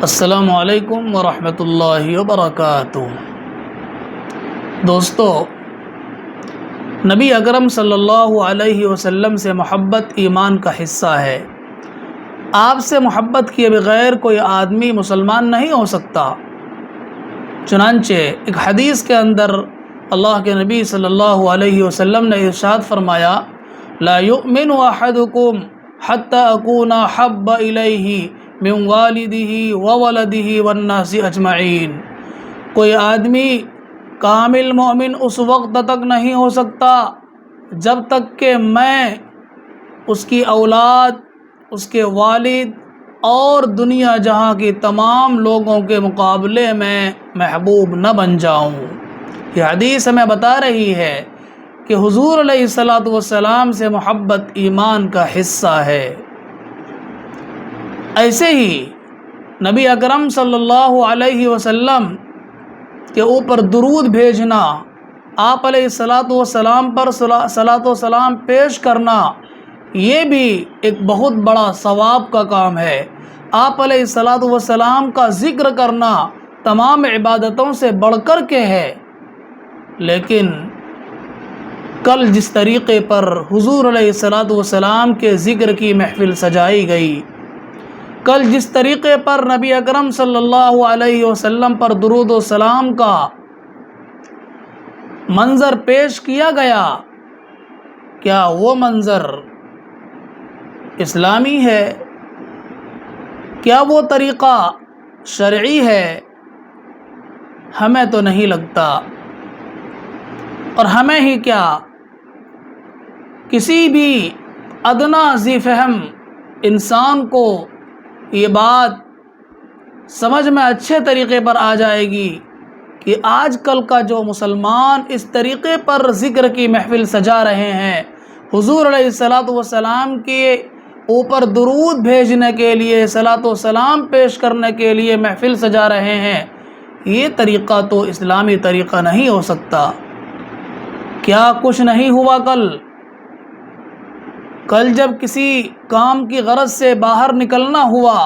السلام علیکم ورحمۃ اللہ وبرکاتہ۔ دوستو، نبی اکرم صلی اللہ علیہ وسلم سے محبت ایمان کا حصہ ہے۔ آپ سے محبت کیے بغیر کوئی آدمی مسلمان نہیں ہو سکتا۔ چنانچہ ایک حدیث کے اندر اللہ کے نبی صلی اللہ علیہ وسلم نے ارشاد فرمایا، لا یؤمن احدکم حتی اکون احب الیہ من والدہ وولدہ والناس اجمعین۔ کوئی آدمی کامل مومن اس وقت تک نہیں ہو سکتا جب تک کہ میں اس کی اولاد، اس کے والد اور دنیا جہاں کی تمام لوگوں کے مقابلے میں محبوب نہ بن جاؤں۔ یہ حدیث ہمیں بتا رہی ہے کہ حضور علیہ الصلوۃ والسلام سے محبت ایمان کا حصہ ہے۔ ایسے ہی نبی اکرم صلی اللہ علیہ وسلم کے اوپر درود بھیجنا، آپ علیہ الصلوۃ والسلام پر صلاۃ و سلام پیش کرنا، یہ بھی ایک بہت بڑا ثواب کا کام ہے۔ آپ علیہ الصلوۃ والسلام کا ذکر کرنا تمام عبادتوں سے بڑھ کر کے ہے۔ لیکن کل جس طریقے پر حضور علیہ الصلوۃ والسلام کے ذکر کی محفل سجائی گئی، کل جس طریقے پر نبی اکرم صلی اللہ علیہ وسلم پر درود و سلام کا منظر پیش کیا گیا، کیا وہ منظر اسلامی ہے؟ کیا وہ طریقہ شرعی ہے؟ ہمیں تو نہیں لگتا۔ اور ہمیں ہی کیا، کسی بھی ادنا ذی فہم انسان کو یہ بات سمجھ میں اچھے طریقے پر آ جائے گی کہ آج کل کا جو مسلمان اس طریقے پر ذکر کی محفل سجا رہے ہیں، حضور علیہ الصلوۃ والسلام کے اوپر درود بھیجنے کے لیے، صلاۃ و سلام پیش کرنے کے لیے محفل سجا رہے ہیں، یہ طریقہ تو اسلامی طریقہ نہیں ہو سکتا۔ کیا کچھ نہیں ہوا کل جب کسی کام کی غرض سے باہر نکلنا ہوا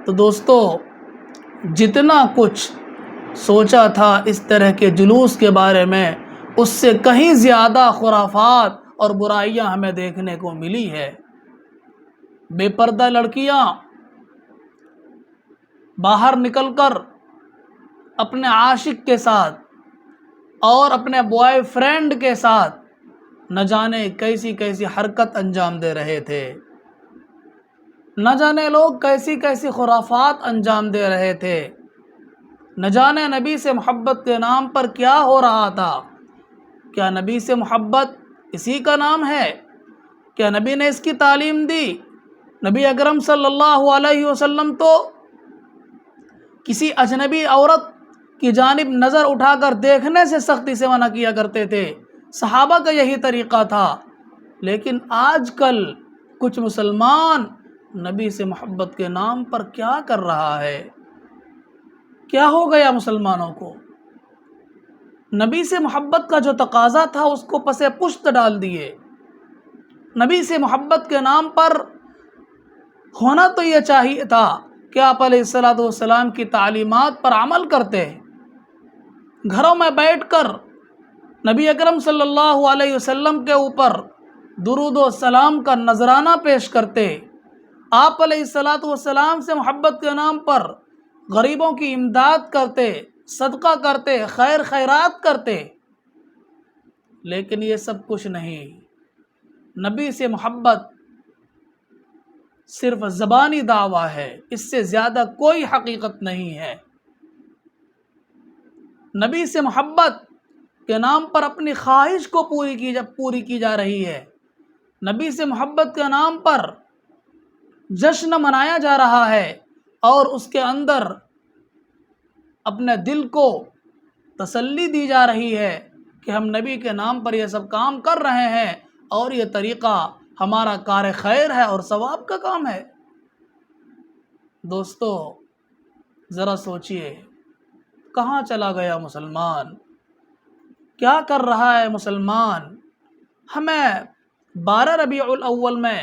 تو دوستو، جتنا کچھ سوچا تھا اس طرح کے جلوس کے بارے میں، اس سے کہیں زیادہ خرافات اور برائیاں ہمیں دیکھنے کو ملی ہے۔ بے پردہ لڑکیاں باہر نکل کر اپنے عاشق کے ساتھ اور اپنے بوائے فرینڈ کے ساتھ نہ جانے کیسی کیسی حرکت انجام دے رہے تھے، نہ جانے لوگ کیسی کیسی خرافات انجام دے رہے تھے، نہ جانے نبی سے محبت کے نام پر کیا ہو رہا تھا۔ کیا نبی سے محبت اسی کا نام ہے؟ کیا نبی نے اس کی تعلیم دی؟ نبی اکرم صلی اللہ علیہ وسلم تو کسی اجنبی عورت کی جانب نظر اٹھا کر دیکھنے سے سختی سے منع کیا کرتے تھے، صحابہ کا یہی طریقہ تھا۔ لیکن آج کل کچھ مسلمان نبی سے محبت کے نام پر کیا کر رہا ہے؟ کیا ہو گیا مسلمانوں کو؟ نبی سے محبت کا جو تقاضا تھا اس کو پس پشت ڈال دیے۔ نبی سے محبت کے نام پر ہونا تو یہ چاہیے تھا کہ آپ علیہ الصلوۃ والسلام کی تعلیمات پر عمل کرتے، گھروں میں بیٹھ کر نبی اکرم صلی اللہ علیہ وسلم کے اوپر درود و سلام کا نذرانہ پیش کرتے، آپ علیہ الصلوۃ والسلام سے محبت کے نام پر غریبوں کی امداد کرتے، صدقہ کرتے، خیر خیرات کرتے۔ لیکن یہ سب کچھ نہیں۔ نبی سے محبت صرف زبانی دعویٰ ہے، اس سے زیادہ کوئی حقیقت نہیں ہے۔ نبی سے محبت کے نام پر اپنی خواہش کو پوری کی جا رہی ہے۔ نبی سے محبت کے نام پر جشن منایا جا رہا ہے اور اس کے اندر اپنے دل کو تسلی دی جا رہی ہے کہ ہم نبی کے نام پر یہ سب کام کر رہے ہیں اور یہ طریقہ ہمارا کار خیر ہے اور ثواب کا کام ہے۔ دوستو، ذرا سوچئے، کہاں چلا گیا مسلمان؟ کیا کر رہا ہے مسلمان؟ ہمیں 12 ربیع الاول میں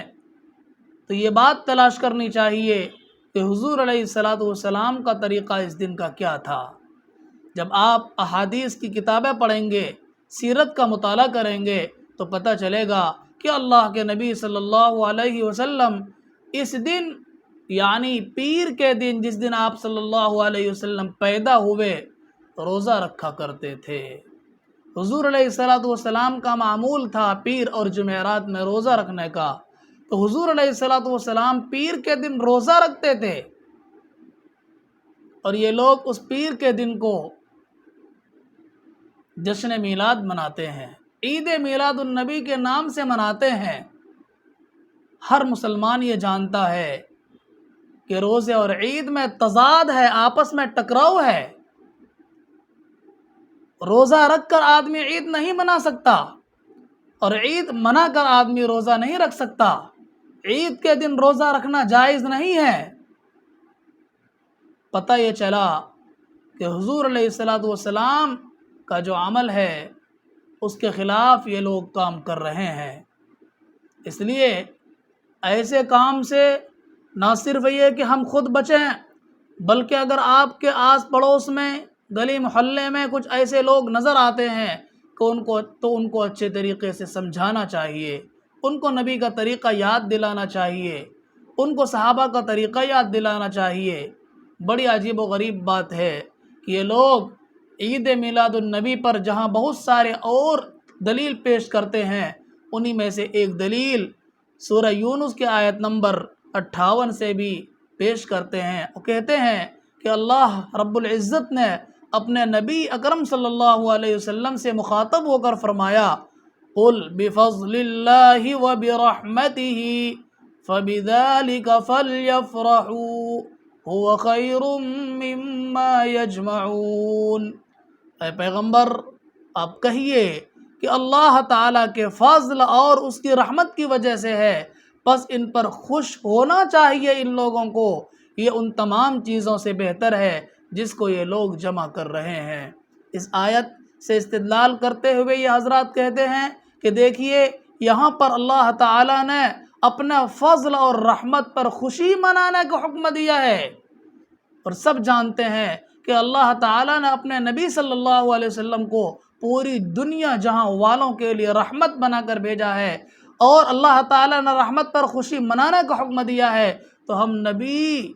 تو یہ بات تلاش کرنی چاہیے کہ کہ حضور علیہ الصلاۃ والسلام کا طریقہ اس دن کا کیا تھا۔ جب آپ احادیث کی کتابیں پڑھیں گے، سیرت کا مطالعہ کریں گے، تو پتہ چلے گا کہ اللہ کے نبی صلی اللہ علیہ وسلم اس دن یعنی پیر کے دن، جس دن آپ صلی اللہ علیہ وسلم پیدا ہوئے، روزہ رکھا کرتے تھے۔ حضور علیہ الصلاۃ والسلام کا معمول تھا پیر اور جمعرات میں روزہ رکھنے کا، تو حضور علیہ الصلاۃ والسلام پیر کے دن روزہ رکھتے تھے، اور یہ لوگ اس پیر کے دن کو جشن میلاد مناتے ہیں، عید میلاد النبی کے نام سے مناتے ہیں۔ ہر مسلمان یہ جانتا ہے کہ روزے اور عید میں تضاد ہے، آپس میں ٹکراؤ ہے۔ روزہ رکھ کر آدمی عید نہیں منا سکتا، اور عید منا کر آدمی روزہ نہیں رکھ سکتا۔ عید کے دن روزہ رکھنا جائز نہیں ہے۔ پتہ یہ چلا کہ حضور علیہ الصلاۃ والسلام کا جو عمل ہے اس کے خلاف یہ لوگ کام کر رہے ہیں۔ اس لیے ایسے کام سے نہ صرف یہ کہ ہم خود بچیں، بلکہ اگر آپ کے آس پڑوس میں، گلی محلے میں کچھ ایسے لوگ نظر آتے ہیں کہ ان کو اچھے طریقے سے سمجھانا چاہیے، ان کو نبی کا طریقہ یاد دلانا چاہیے، ان کو صحابہ کا طریقہ یاد دلانا چاہیے۔ بڑی عجیب و غریب بات ہے کہ یہ لوگ عید میلاد النبی پر جہاں بہت سارے اور دلیل پیش کرتے ہیں، انہی میں سے ایک دلیل سورہ یونس کے آیت نمبر 58 سے بھی پیش کرتے ہیں، اور کہتے ہیں کہ اللہ رب العزت نے اپنے نبی اکرم صلی اللہ علیہ وسلم سے مخاطب ہو کر فرمایا، قُلْ بِفَضْلِ اللَّهِ وَبِرَحْمَتِهِ فَبِذَلِكَ فَلْيَفْرَحُوا هُوَ خَيْرٌ مِّمَّا يَجْمَعُونَ۔ اے پیغمبر، آپ کہیے کہ اللہ تعالیٰ کے فضل اور اس کی رحمت کی وجہ سے ہے، بس ان پر خوش ہونا چاہیے۔ ان لوگوں کو یہ ان تمام چیزوں سے بہتر ہے جس کو یہ لوگ جمع کر رہے ہیں۔ اس آیت سے استدلال کرتے ہوئے یہ حضرات کہتے ہیں کہ دیکھیے، یہاں پر اللہ تعالیٰ نے اپنے فضل اور رحمت پر خوشی منانے کا حکم دیا ہے، اور سب جانتے ہیں کہ اللہ تعالیٰ نے اپنے نبی صلی اللہ علیہ وسلم کو پوری دنیا جہاں والوں کے لیے رحمت بنا کر بھیجا ہے، اور اللہ تعالیٰ نے رحمت پر خوشی منانے کا حکم دیا ہے، تو ہم نبی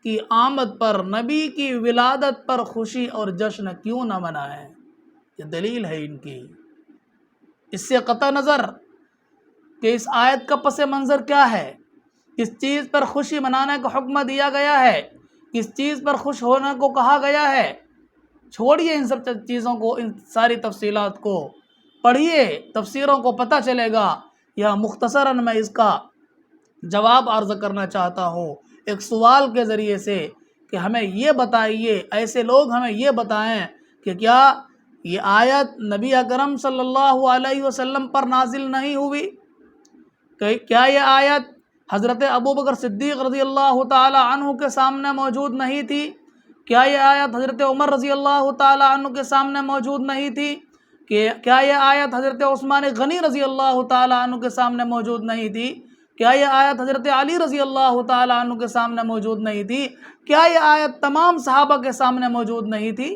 کی آمد پر، نبی کی ولادت پر خوشی اور جشن کیوں نہ منائیں؟ یہ دلیل ہے ان کی۔ اس سے قطع نظر کہ اس آیت کا پس منظر کیا ہے، کس چیز پر خوشی منانے کا حکم دیا گیا ہے، کس چیز پر خوش ہونے کو کہا گیا ہے، چھوڑیے ان سب چیزوں کو، ان ساری تفصیلات کو پڑھیے، تفسیروں کو پتہ چلے گا۔ یہ مختصراً میں اس کا جواب عرض کرنا چاہتا ہوں ایک سوال کے ذریعے سے کہ ہمیں یہ بتائیے، ایسے لوگ ہمیں یہ بتائیں کہ کیا یہ آیت نبی اکرم صلی اللہ علیہ وسلم پر نازل نہیں ہوئی؟ کیا یہ آیت حضرت ابوبکر صدیق رضی اللہ تعالی عنہ کے سامنے موجود نہیں تھی؟ کیا یہ آیت حضرت عمر رضی اللہ تعالی عنہ کے سامنے موجود نہیں تھی؟ کیا یہ آیت حضرت عثمان غنی رضی اللہ تعالی عنہ کے سامنے موجود نہیں تھی؟ کیا یہ آیت حضرت علی رضی اللہ تعالی عنہ کے سامنے موجود نہیں تھی؟ کیا یہ آیت تمام صحابہ کے سامنے موجود نہیں تھی؟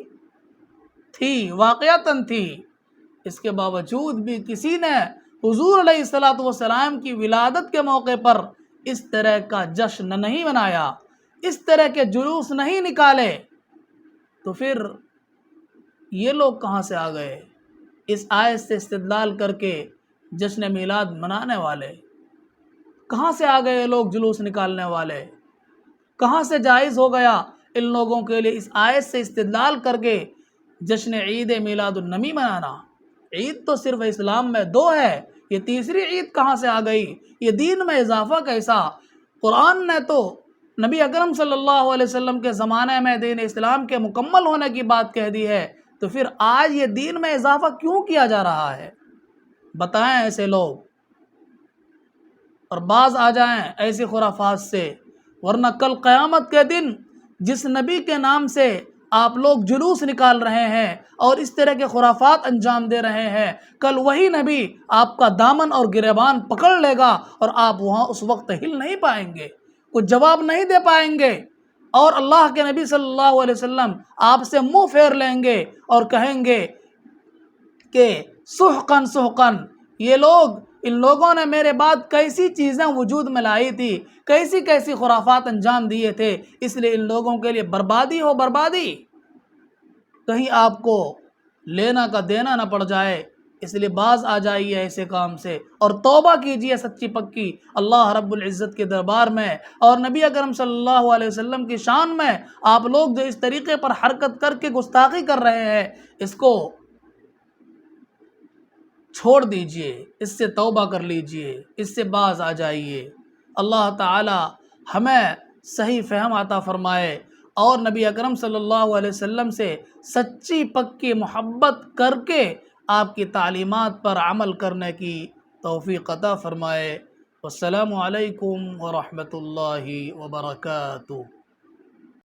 تھی، واقعتاً تھی۔ اس کے باوجود بھی کسی نے حضور علیہ الصلاۃ والسلام کی ولادت کے موقع پر اس طرح کا جشن نہیں منایا، اس طرح کے جلوس نہیں نکالے، تو پھر یہ لوگ کہاں سے آ گئے؟ اس آیت سے استدلال کر کے جشن میلاد منانے والے کہاں سے آ گئے؟ لوگ جلوس نکالنے والے کہاں سے جائز ہو گیا ان لوگوں کے لیے اس آیت سے استدلال کر کے جشن عید میلاد النبی منانا؟ عید تو صرف اسلام میں 2 ہے، یہ تیسری عید کہاں سے آ گئی؟ یہ دین میں اضافہ کیسا؟ قرآن نے تو نبی اکرم صلی اللہ علیہ وسلم کے زمانے میں دین اسلام کے مکمل ہونے کی بات کہہ دی ہے، تو پھر آج یہ دین میں اضافہ کیوں کیا جا رہا ہے؟ بتائیں ایسے لوگ، اور باز آ جائیں ایسی خرافات سے، ورنہ کل قیامت کے دن جس نبی کے نام سے آپ لوگ جلوس نکال رہے ہیں اور اس طرح کے خرافات انجام دے رہے ہیں، کل وہی نبی آپ کا دامن اور گریبان پکڑ لے گا، اور آپ وہاں اس وقت ہل نہیں پائیں گے۔ کو جواب نہیں دے پائیں گے، اور اللہ کے نبی صلی اللہ علیہ وسلم آپ سے منہ پھیر لیں گے اور کہیں گے کہ سحقن سحقن، ان لوگوں نے میرے بعد کیسی چیزیں وجود میں لائی تھی، کیسی کیسی خرافات انجام دیے تھے، اس لیے ان لوگوں کے لیے بربادی ہو بربادی، کہیں آپ کو لینا کا دینا نہ پڑ جائے، اس لیے باز آ جائیے ایسے کام سے اور توبہ کیجئے سچی پکی اللہ رب العزت کے دربار میں، اور نبی اکرم صلی اللہ علیہ وسلم کی شان میں آپ لوگ جو اس طریقے پر حرکت کر کے گستاخی کر رہے ہیں، اس کو چھوڑ دیجئے، اس سے توبہ کر لیجئے، اس سے باز آ جائیے۔ اللہ تعالی ہمیں صحیح فہم عطا فرمائے اور نبی اکرم صلی اللہ علیہ وسلم سے سچی پکی محبت کر کے آپ کی تعلیمات پر عمل کرنے کی توفیق عطا فرمائے۔ والسلام علیکم ورحمۃ اللہ وبرکاتہ۔